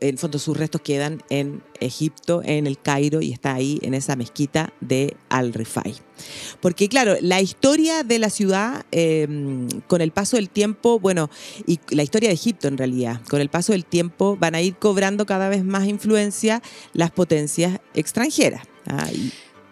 el fondo sus restos quedan en Egipto, en el Cairo, y está ahí en esa mezquita de Al-Rifai. Porque claro, la historia de la ciudad con el paso del tiempo, bueno, y la historia de Egipto en realidad, con el paso del tiempo van a ir cobrando cada vez más influencia las potencias extranjeras.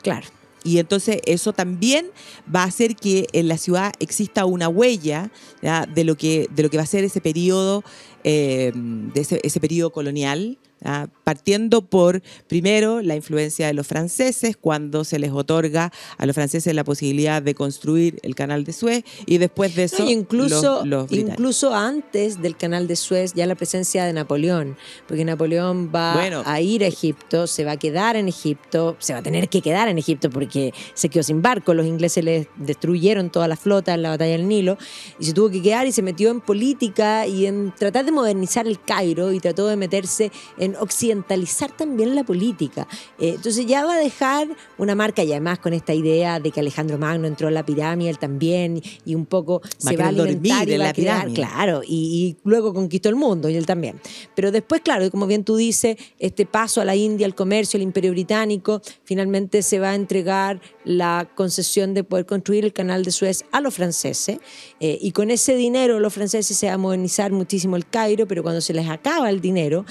Claro. Y entonces eso también va a hacer que en la ciudad exista una huella, ¿ya?, de lo que va a ser ese periodo, de ese periodo colonial, ¿ya?, partiendo por, primero, la influencia de los franceses, cuando se les otorga a los franceses la posibilidad de construir el canal de Suez, y después de eso incluso antes del canal de Suez, ya la presencia de Napoleón, porque Napoleón va a ir a Egipto, se va a quedar en Egipto, se va a tener que quedar en Egipto porque se quedó sin barco, los ingleses les destruyeron toda la flota en la batalla del Nilo, y se tuvo que quedar y se metió en política y en tratar de modernizar el Cairo, y trató de meterse en occidentalizar también la política. Entonces ya va a dejar una marca, y además con esta idea de que Alejandro Magno entró en la pirámide, él también, y un poco se va a alimentar y va a crear, claro, y luego conquistó el mundo, y él también. Pero después, claro, como bien tú dices, este paso a la India, al comercio, al Imperio Británico, finalmente se va a entregar la concesión de poder construir el canal de Suez a los franceses, y con ese dinero los franceses se va a modernizar muchísimo el Cairo, pero cuando se les acaba el dinero,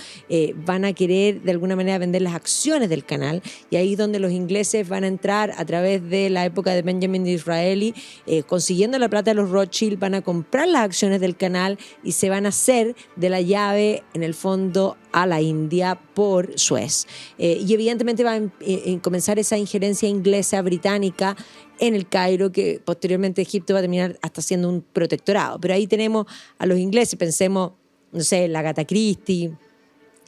van a querer de alguna manera vender las acciones del canal, y ahí es donde los ingleses van a entrar a través de la época de Benjamin Disraeli, consiguiendo la plata de los Rothschild, van a comprar las acciones del canal y se van a hacer de la llave, en el fondo, a la India por Suez. Y evidentemente va a comenzar esa injerencia inglesa, británica, en el Cairo, que posteriormente Egipto va a terminar hasta siendo un protectorado. Pero ahí tenemos a los ingleses, pensemos, no sé, la Agatha Christie,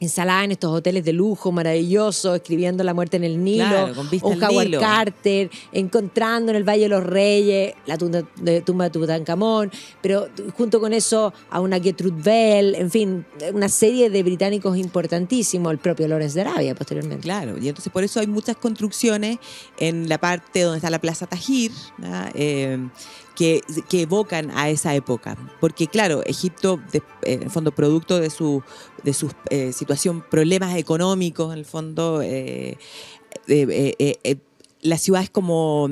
instalada en estos hoteles de lujo maravillosos, escribiendo La muerte en el Nilo, Claro, con vista o al Howard Nilo. Carter, encontrando en el Valle de los Reyes la tumba de Tutankamón, pero junto con eso a una Gertrude Bell, en fin, una serie de británicos importantísimos, el propio Lawrence de Arabia posteriormente. Claro, y entonces por eso hay muchas construcciones en la parte donde está la Plaza Tahrir, ¿no? Que evocan a esa época. Porque claro, Egipto, en el fondo, producto de su situación, problemas económicos, en el fondo, la ciudad es como...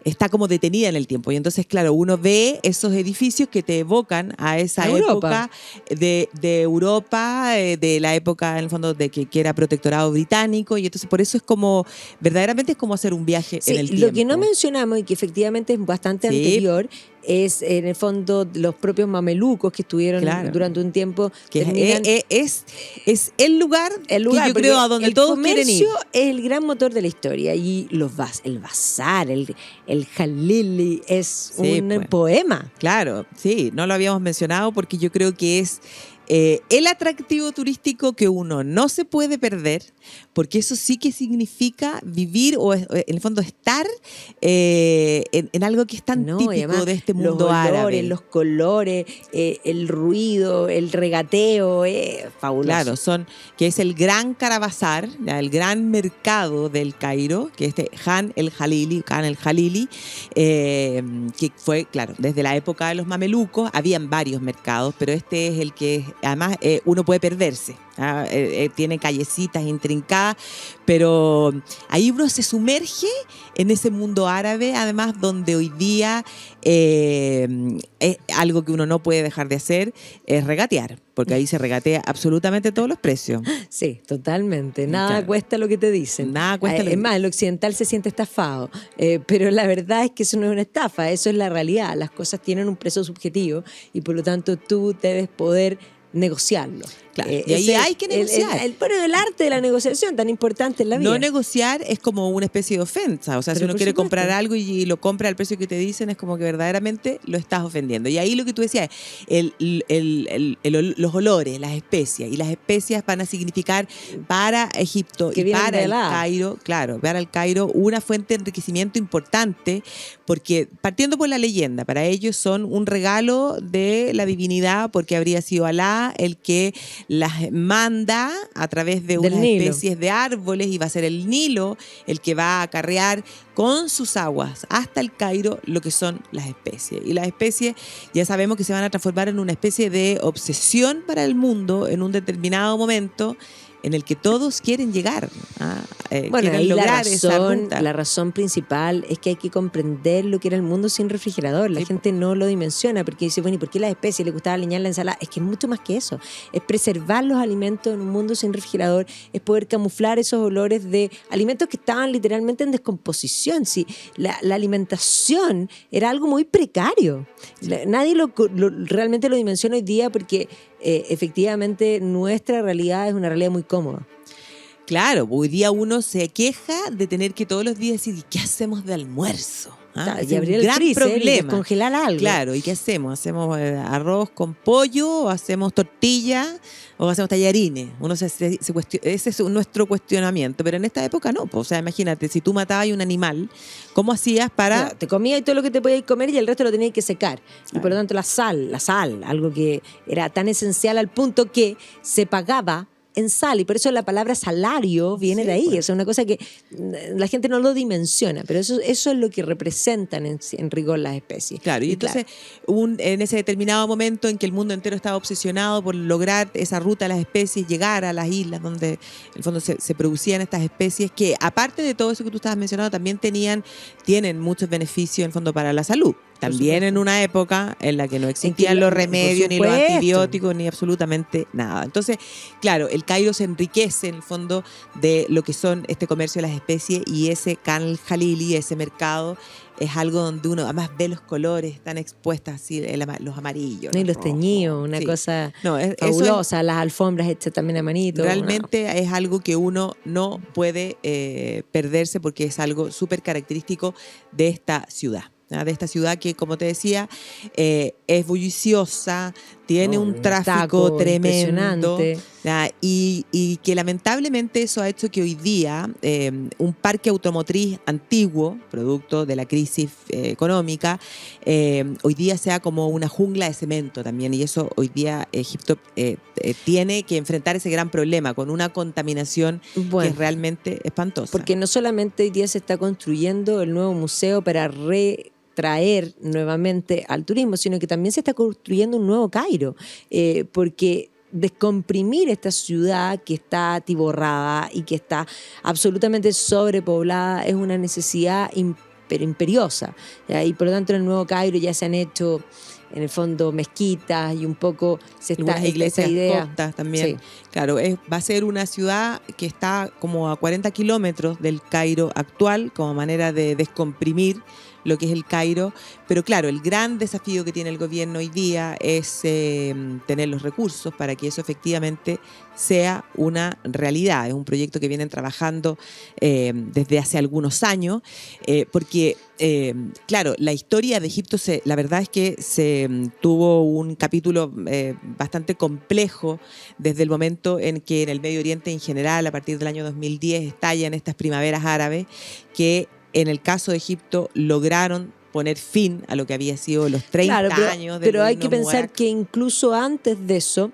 está como detenida en el tiempo. Y entonces, claro, uno ve esos edificios que te evocan a esa época de Europa, de la época, en el fondo, de que era protectorado británico. Y entonces, por eso es como, verdaderamente es como hacer un viaje en el tiempo. Lo que no mencionamos y que efectivamente es bastante anterior es, en el fondo, los propios mamelucos que estuvieron durante un tiempo. Que es el lugar que yo creo a donde todos quieren ir. El comercio es el gran motor de la historia. Y el bazar, el Jalili es un poema. Claro, sí, no lo habíamos mencionado porque yo creo que es el atractivo turístico que uno no se puede perder, porque eso sí que significa vivir o en el fondo estar en algo que es tan típico de este mundo árabe. Los colores, el ruido, el regateo, fabuloso. Claro, que es el gran Carabazar, el gran mercado del Cairo, que es Khan el Jalili, que fue, claro, desde la época de los mamelucos, habían varios mercados, pero este es el que además uno puede perderse. Tiene callecitas intrincadas, pero ahí uno se sumerge en ese mundo árabe, además donde hoy día algo que uno no puede dejar de hacer es regatear, porque ahí se regatea absolutamente todos los precios. Sí, totalmente. Nada cuesta lo que te dicen. Nada cuesta. Es más, el occidental se siente estafado, pero la verdad es que eso no es una estafa, eso es la realidad. Las cosas tienen un precio subjetivo y por lo tanto tú debes poder negociarlo. Claro, y ahí hay que negociar. El arte de la negociación, tan importante en la vida. No negociar es como una especie de ofensa. O sea, si uno quiere comprar algo y lo compra al precio que te dicen, es como que verdaderamente lo estás ofendiendo. Y ahí lo que tú decías, los olores, las especias. Y las especias van a significar para Egipto y para el Cairo, claro, para el Cairo una fuente de enriquecimiento importante, porque partiendo por la leyenda, para ellos son un regalo de la divinidad, porque habría sido Alá el que las manda a través de unas especies de árboles, y va a ser el Nilo el que va a acarrear con sus aguas hasta el Cairo lo que son las especies. Y las especies ya sabemos que se van a transformar en una especie de obsesión para el mundo en un determinado momento en el que todos quieren llegar, quieren lograr esa ruta. La razón principal es que hay que comprender lo que era el mundo sin refrigerador. La gente no lo dimensiona porque dice, bueno, ¿y por qué las especies les gustaba aliñar la ensalada? Es que es mucho más que eso. Es preservar los alimentos en un mundo sin refrigerador, es poder camuflar esos olores de alimentos que estaban literalmente en descomposición. Sí, la alimentación era algo muy precario. Nadie realmente lo dimensiona hoy día porque efectivamente nuestra realidad es una realidad muy cómoda. Claro, hoy día uno se queja de tener que todos los días decir, ¿qué hacemos de almuerzo? Y abrir el freezer y descongelar algo. Claro, ¿y qué hacemos? ¿Hacemos arroz con pollo? ¿O hacemos tortilla? ¿O hacemos tallarines? Ese es nuestro cuestionamiento. Pero en esta época no. O sea, imagínate, si tú matabas a un animal, ¿cómo hacías para...? Claro, te comías todo lo que te podías comer y el resto lo tenías que secar. Claro. Y por lo tanto la sal, algo que era tan esencial al punto que se pagaba en sal, y por eso la palabra salario viene de ahí. Pues. Es una cosa que la gente no lo dimensiona, pero eso es lo que representan en rigor las especies. Claro, y entonces en ese determinado momento en que el mundo entero estaba obsesionado por lograr esa ruta de las especies, llegar a las islas donde en el fondo se producían estas especies, que aparte de todo eso que tú estabas mencionando, también tienen muchos beneficios en el fondo para la salud. También en una época en la que no existían los remedios, ni los antibióticos, ni absolutamente nada. Entonces, claro, el Cairo se enriquece en el fondo de lo que son este comercio de las especies, y ese Khan el-Jalili, ese mercado, es algo donde uno además ve los colores tan expuestos, así, los amarillos. Y los teñidos, una cosa fabulosa, las alfombras hechas también a manito. Realmente es algo que uno no puede perderse, porque es algo súper característico de esta ciudad. De esta ciudad que, como te decía, es bulliciosa, tiene un tráfico tremendo. Y que lamentablemente eso ha hecho que hoy día un parque automotriz antiguo, producto de la crisis económica, hoy día sea como una jungla de cemento también. Y eso hoy día Egipto tiene que enfrentar ese gran problema con una contaminación que es realmente espantosa. Porque no solamente hoy día se está construyendo el nuevo museo para traer nuevamente al turismo, sino que también se está construyendo un nuevo Cairo, porque descomprimir esta ciudad que está atiborrada y que está absolutamente sobrepoblada es una necesidad imperiosa, ¿ya? Y por lo tanto en el nuevo Cairo ya se han hecho en el fondo mezquitas y un poco se está iglesias esa idea coptas también. Sí. Claro, va a ser una ciudad que está como a 40 kilómetros del Cairo actual, como manera de descomprimir lo que es el Cairo. Pero claro, el gran desafío que tiene el gobierno hoy día es tener los recursos para que eso efectivamente sea una realidad. Es un proyecto que vienen trabajando desde hace algunos años, porque claro, la historia de Egipto, la verdad es que se tuvo un capítulo bastante complejo desde el momento en que en el Medio Oriente en general, a partir del año 2010, estallan estas primaveras árabes que en el caso de Egipto lograron poner fin a lo que había sido los 30 años del pero hay que pensar Mubarak. Que incluso antes de eso,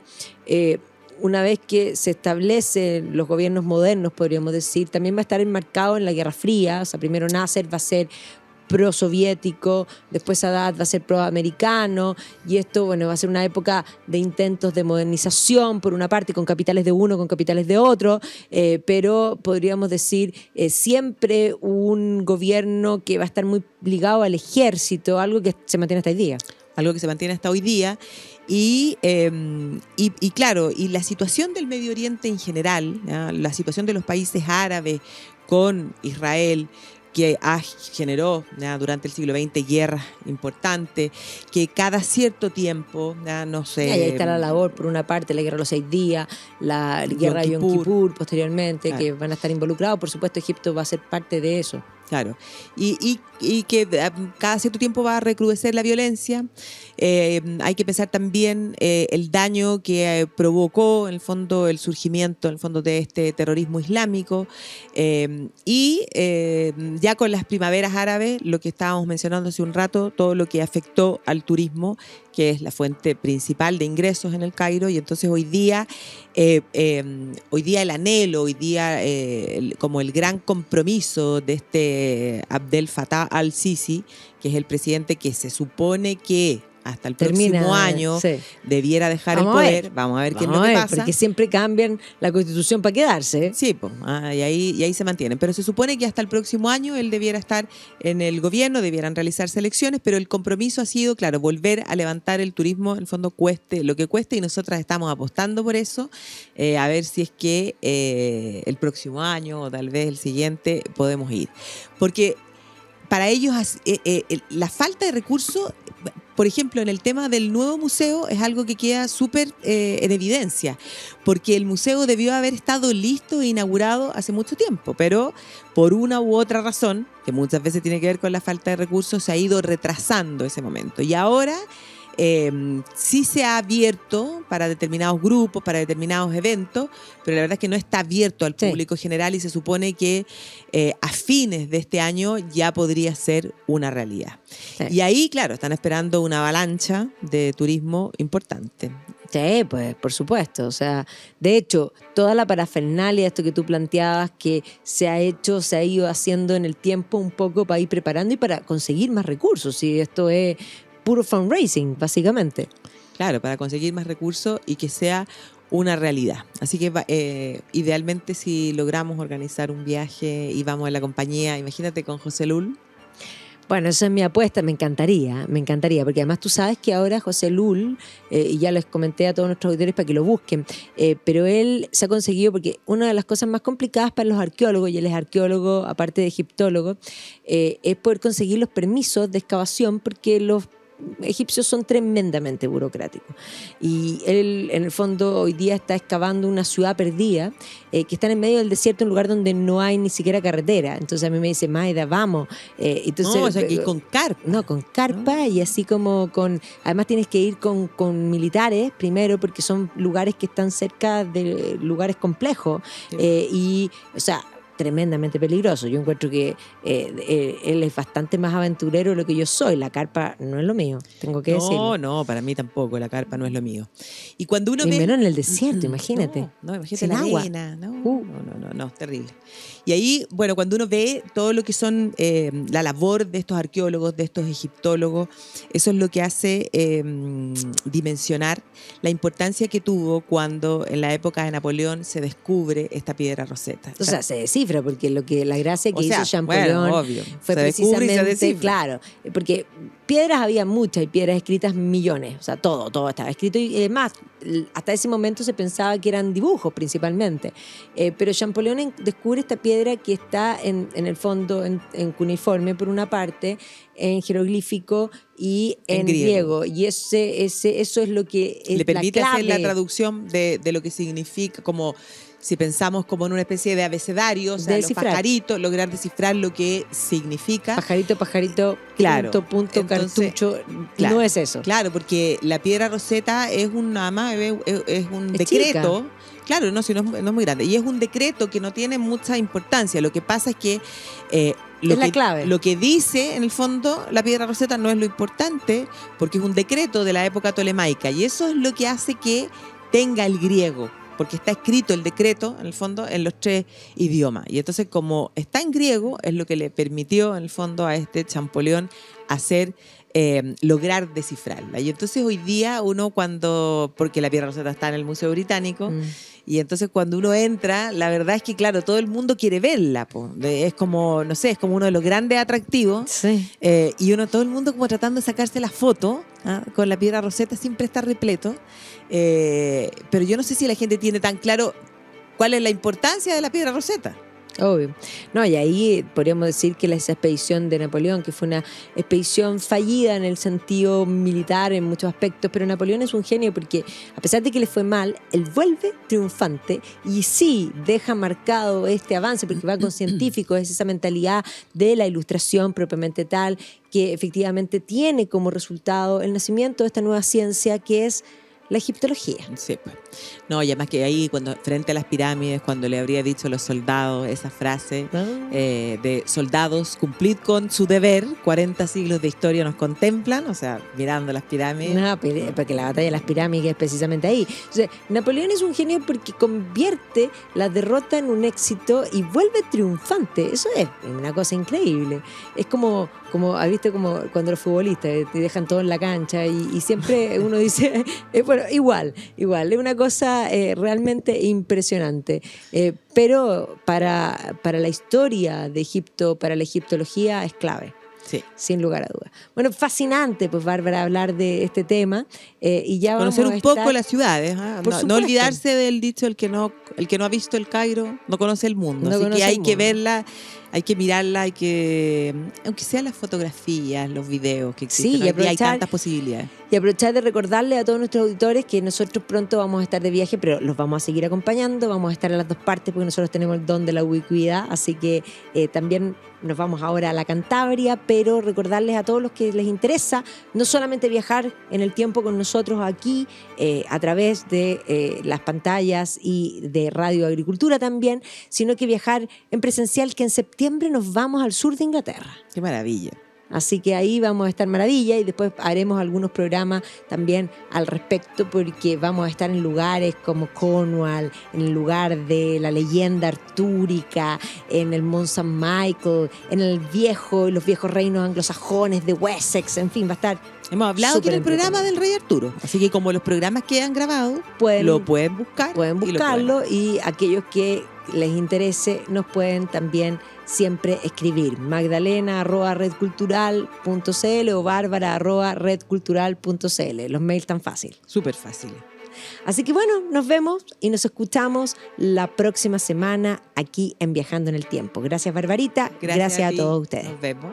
una vez que se establecen los gobiernos modernos, podríamos decir, también va a estar enmarcado en la Guerra Fría. O sea, primero Nasser va a ser pro-soviético, después Sadat va a ser pro-americano, y esto, bueno, va a ser una época de intentos de modernización, por una parte, con capitales de uno, con capitales de otro, pero podríamos decir siempre un gobierno que va a estar muy ligado al ejército, algo que se mantiene hasta hoy día. Algo que se mantiene hasta hoy día. Y claro, y la situación del Medio Oriente en general, ¿ya? La situación de los países árabes con Israel, que generó, ¿ya?, durante el siglo XX guerras importantes, que cada cierto tiempo, ¿ya?, no sé... Y ahí está la labor, por una parte, la guerra de los 6 días, la guerra de Yom Kippur posteriormente, claro, que van a estar involucrados. Por supuesto, Egipto va a ser parte de eso. Claro, y que cada cierto tiempo va a recrudecer la violencia. Hay que pensar también el daño que provocó en el fondo el surgimiento en el fondo de este terrorismo islámico, y ya con las primaveras árabes, lo que estábamos mencionando hace un rato, todo lo que afectó al turismo, que es la fuente principal de ingresos en el Cairo. Y entonces hoy día el anhelo, hoy día como el gran compromiso de este Abdel Fattah al-Sisi, que es el presidente que se supone que hasta el próximo año debiera dejar el poder. Vamos a ver qué es lo que pasa. Porque siempre cambian la Constitución para quedarse. Sí, pues, y ahí se mantienen. Pero se supone que hasta el próximo año él debiera estar en el gobierno, debieran realizarse elecciones, pero el compromiso ha sido, claro, volver a levantar el turismo, en el fondo cueste lo que cueste, y nosotras estamos apostando por eso, a ver si es que el próximo año o tal vez el siguiente podemos ir. Porque para ellos la falta de recursos, por ejemplo, en el tema del nuevo museo, es algo que queda súper en evidencia, porque el museo debió haber estado listo e inaugurado hace mucho tiempo, pero por una u otra razón, que muchas veces tiene que ver con la falta de recursos, se ha ido retrasando ese momento. Y ahora sí se ha abierto para determinados grupos, para determinados eventos, pero la verdad es que no está abierto al público general, y se supone que a fines de este año ya podría ser una realidad. Sí. Y ahí, claro, están esperando una avalancha de turismo importante. Sí, pues por supuesto. O sea, de hecho, toda la parafernalia, esto que tú planteabas, que se ha ido haciendo en el tiempo un poco para ir preparando y para conseguir más recursos. Y esto es puro fundraising, básicamente. Claro, para conseguir más recursos y que sea una realidad. Así que idealmente, si logramos organizar un viaje y vamos en la compañía, imagínate, con José Lul. Bueno, esa es mi apuesta, me encantaría, porque además tú sabes que ahora José Lul, y ya les comenté a todos nuestros auditores para que lo busquen, pero él se ha conseguido, porque una de las cosas más complicadas para los arqueólogos, y él es arqueólogo aparte de egiptólogo, es poder conseguir los permisos de excavación, porque los egipcios son tremendamente burocráticos. Y él, en el fondo, hoy día está excavando una ciudad perdida que está en medio del desierto, un lugar donde no hay ni siquiera carretera. Entonces a mí me dice, Maida, vamos. Entonces, no, o sea, que con carpa. No, con carpa, ¿no? Y así como con... Además tienes que ir con militares primero, porque son lugares que están cerca de lugares complejos. Sí. Y, o sea, tremendamente peligroso. Yo encuentro que él es bastante más aventurero de lo que yo soy. La carpa no es lo mío, tengo que decirlo. No, para mí tampoco, la carpa no es lo mío. Y cuando uno ve... menos en el desierto, imagínate. No, imagínate la arena. No, terrible. Y ahí, bueno, cuando uno ve todo lo que son la labor de estos arqueólogos, de estos egiptólogos, eso es lo que hace dimensionar la importancia que tuvo cuando en la época de Napoleón se descubre esta piedra Rosetta. O sea, se descifra, porque la gracia que hizo Champollion fue precisamente, claro, porque piedras había muchas y piedras escritas millones, o sea, todo estaba escrito y además hasta ese momento se pensaba que eran dibujos principalmente, pero Champollion descubre esta piedra que está en el fondo en cuneiforme por una parte, en jeroglífico y en griego. Y eso es lo que es le permite la hacer la traducción de lo que significa, como si pensamos como en una especie de abecedario, o sea, los pajaritos, lograr descifrar lo que significa. Pajarito, claro. punto, entonces, cartucho, claro, no es eso. Claro, porque la piedra Rosetta es un decreto. Chica. Claro, no es muy grande. Y es un decreto que no tiene mucha importancia. Lo que pasa es que lo que dice, en el fondo, la piedra Rosetta no es lo importante, porque es un decreto de la época tolemaica. Y eso es lo que hace que tenga el griego, porque está escrito el decreto, en el fondo, en los 3 idiomas. Y entonces, como está en griego, es lo que le permitió, en el fondo, a este Champollion lograr descifrarla. Y entonces hoy día porque la piedra Rosetta está en el Museo Británico, y entonces cuando uno entra, la verdad es que, claro, todo el mundo quiere verla, es como, no sé, es como uno de los grandes atractivos. Sí. Y todo el mundo como tratando de sacarse la foto con la piedra Rosetta, siempre está repleto. Pero yo no sé si la gente tiene tan claro cuál es la importancia de la piedra Rosetta. Obvio. No, y ahí podríamos decir que esa expedición de Napoleón, que fue una expedición fallida en el sentido militar en muchos aspectos, pero Napoleón es un genio porque a pesar de que le fue mal, él vuelve triunfante y sí deja marcado este avance porque va con científicos, es esa mentalidad de la ilustración propiamente tal, que efectivamente tiene como resultado el nacimiento de esta nueva ciencia que es la egiptología. Sí, pues. No, y además que ahí, frente a las pirámides, cuando le habría dicho a los soldados esa frase de soldados, cumplid con su deber, 40 siglos de historia nos contemplan, o sea, mirando las pirámides. No, porque la batalla de las pirámides es precisamente ahí. O sea, Napoleón es un genio porque convierte la derrota en un éxito y vuelve triunfante. Eso es una cosa increíble. Es como ¿has visto como cuando los futbolistas te dejan todo en la cancha y siempre uno dice, bueno, igual, es una cosa realmente impresionante. Pero para la historia de Egipto, para la egiptología es clave. Sí. Sin lugar a dudas. Bueno, fascinante, pues, Bárbara, hablar de este tema. Y ya conocer vamos un poco las ciudades. No olvidarse del dicho, el que no ha visto el Cairo no conoce el mundo. Así que hay que verla, hay que mirarla, aunque sean las fotografías, los videos que existen. Sí, hay tantas posibilidades. Y aprovechar de recordarle a todos nuestros auditores que nosotros pronto vamos a estar de viaje, pero los vamos a seguir acompañando, vamos a estar en las dos partes porque nosotros tenemos el don de la ubicuidad, así que también nos vamos ahora a la Cantabria, pero recordarles a todos los que les interesa no solamente viajar en el tiempo con nosotros aquí, a través de las pantallas y de Radio Agricultura también, sino que viajar en presencial, que en septiembre nos vamos al sur de Inglaterra. ¡Qué maravilla! Así que ahí vamos a estar maravilla y después haremos algunos programas también al respecto porque vamos a estar en lugares como Cornwall, en el lugar de la leyenda artúrica, en el Mont St. Michael, en los viejos reinos anglosajones de Wessex, en fin, va a estar. Hemos hablado aquí en el programa del Rey Arturo, así que como los programas que han grabado, lo pueden buscar. Pueden buscarlo y aquellos que les interese nos pueden también siempre escribir. Magdalena@redcultural.cl o Bárbara@redcultural.cl. Los mails tan fácil. Súper fácil. Así que bueno, nos vemos y nos escuchamos la próxima semana aquí en Viajando en el Tiempo. Gracias, Barbarita. Gracias a todos ustedes. Nos vemos.